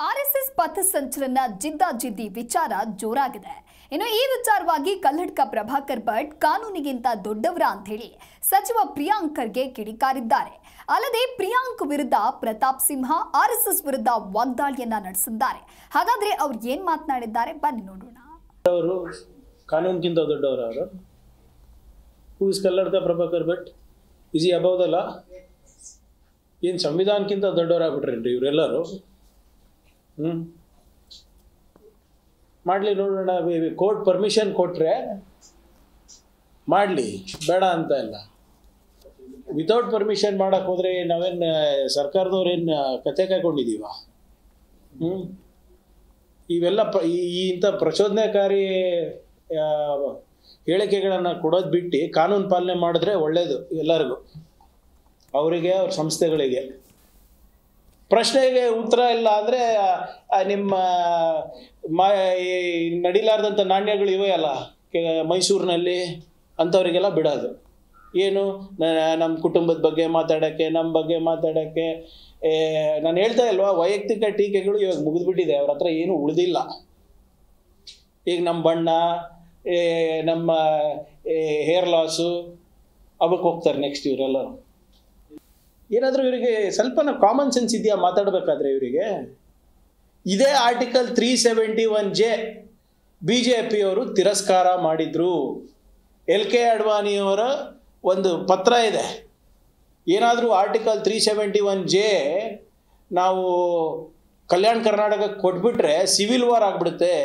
RSS ಪಥಸಂಚಲನ ಜಿದ್ದಾಜಿದ್ದಿ ವಿಚಾರ ಜೋರಾಗಿದೆ. ಇನ್ನು ಈ ವಿಚಾರವಾಗಿ ಕಲ್ಲಡ್ಕ ಪ್ರಭಾಕರ್ ಭಟ್ ಕಾನೂನಿಗಿಂತ ದೊಡ್ಡವರ ಅಂತ ಹೇಳಿ ಸಚಿವ ಪ್ರಿಯಾಂಕರ್ಗೆ ಕಿಡಿಕಾರಿದ್ದಾರೆ. ಅಲ್ಲದೆ ಪ್ರಿಯಾಂಕ್ ವಿರುದ್ಧ ಪ್ರತಾಪ್ ಸಿಂಹ ಆರ್ಎಸ್ಎಸ್ ವಿರುದ್ಧ ವಾಗ್ದಾಳಿಯನ್ನ ನಡೆಸಿದ್ದಾರೆ. ಹಾಗಾದ್ರೆ ಅವ್ರು ಏನ್ ಮಾತನಾಡಿದ್ದಾರೆ ಬನ್ನಿ ನೋಡೋಣ. ಅವರು ಕಾನೂನಿಗಿಂತ ದೊಡ್ಡವರು. ಅವರು who is Kalladka Prabhakar Bhat? Is ಈ ಅಬೌವ್ ದ ಲಾ? ಏನು ಸಂವಿಧಾನಕ್ಕಿಂತ ದೊಡ್ಡವರಾಗ್ಬಿಟ್ರೇನ್ರಿ ಇವರೆಲ್ಲರೂ? ಮಾಡಲಿ ನೋಡೋಣ. ಕೋರ್ಟ್ ಪರ್ಮಿಷನ್ ಕೊಟ್ಟರೆ ಮಾಡಲಿ, ಬೇಡ ಅಂತ ಇಲ್ಲ. ವಿತೌಟ್ ಪರ್ಮಿಷನ್ ಮಾಡೋಕ್ಕೆ ಹೋದರೆ ನಾವೇನು ಸರ್ಕಾರದವ್ರೇನು ಕತೆ ಕಾಯ್ಕೊಂಡಿದ್ದೀವ? ಇವೆಲ್ಲ ಇಂಥ ಪ್ರಚೋದನೆಕಾರಿ ಹೇಳಿಕೆಗಳನ್ನು ಕೊಡೋದು ಬಿಟ್ಟು ಕಾನೂನು ಪಾಲನೆ ಮಾಡಿದ್ರೆ ಒಳ್ಳೆಯದು ಎಲ್ಲರಿಗೂ, ಅವರಿಗೆ ಅವ್ರ ಸಂಸ್ಥೆಗಳಿಗೆ. ಪ್ರಶ್ನೆಗೆ ಉತ್ತರ ಇಲ್ಲ ಅಂದರೆ ನಿಮ್ಮ ನಡಿಲಾರ್ದಂಥ ನಾಣ್ಯಗಳು ಇವೆ ಅಲ್ಲ ಮೈಸೂರಿನಲ್ಲಿ, ಅಂಥವರಿಗೆಲ್ಲ ಬಿಡೋದು. ಏನು ನಮ್ಮ ಕುಟುಂಬದ ಬಗ್ಗೆ ಮಾತಾಡೋಕ್ಕೆ, ನಮ್ಮ ಬಗ್ಗೆ ಮಾತಾಡೋಕ್ಕೆ. ನಾನು ಹೇಳ್ತಾ ಇಲ್ವಾ, ವೈಯಕ್ತಿಕ ಟೀಕೆಗಳು ಇವಾಗ ಮುಗಿದ್ಬಿಟ್ಟಿದೆ, ಅವ್ರ ಹತ್ರ ಏನು ಉಳಿದಿಲ್ಲ. ಈಗ ನಮ್ಮ ಬಣ್ಣ, ನಮ್ಮ ಹೇರ್ ಲಾಸು ಅವಕ್ಕೆ ಹೋಗ್ತಾರೆ ನೆಕ್ಸ್ಟ್ ಇವರೆಲ್ಲರೂ. ಏನಾದರೂ ಇವರಿಗೆ ಸ್ವಲ್ಪನ ಕಾಮನ್ ಸೆನ್ಸ್ ಇದೆಯಾ ಮಾತಾಡಬೇಕಾದ್ರೆ? ಇವರಿಗೆ ಇದೇ ಆರ್ಟಿಕಲ್ 371J BJPಯವರು ತಿರಸ್ಕಾರ ಮಾಡಿದ್ರು. LK ಅಡ್ವಾಣಿಯವರ ಒಂದು ಪತ್ರ ಇದೆ. ಏನಾದರೂ ಆರ್ಟಿಕಲ್ 371J ನಾವು ಕಲ್ಯಾಣ ಕರ್ನಾಟಕಕ್ಕೆ ಕೊಟ್ಬಿಟ್ರೆ ಸಿವಿಲ್ ವಾರ್ ಆಗಿಬಿಡುತ್ತೆ.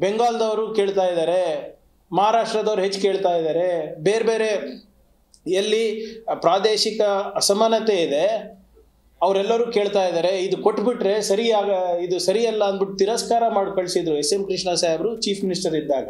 ಬೆಂಗಾಲ್ದವರು ಕೇಳ್ತಾ ಇದ್ದಾರೆ, ಮಹಾರಾಷ್ಟ್ರದವ್ರು ಹೆಚ್ಚು ಕೇಳ್ತಾ ಇದ್ದಾರೆ, ಬೇರೆ ಬೇರೆ ಎಲ್ಲಿ ಪ್ರಾದೇಶಿಕ ಅಸಮಾನತೆ ಇದೆ ಅವರೆಲ್ಲರೂ ಕೇಳ್ತಾ ಇದ್ದಾರೆ. ಇದು ಕೊಟ್ಬಿಟ್ರೆ ಇದು ಸರಿಯಲ್ಲ ಅಂದ್ಬಿಟ್ಟು ತಿರಸ್ಕಾರ ಮಾಡಿ ಕಳಿಸಿದ್ರು SM ಕೃಷ್ಣ ಸಾಹೇಬರು ಚೀಫ್ ಮಿನಿಸ್ಟರ್ ಇದ್ದಾಗ.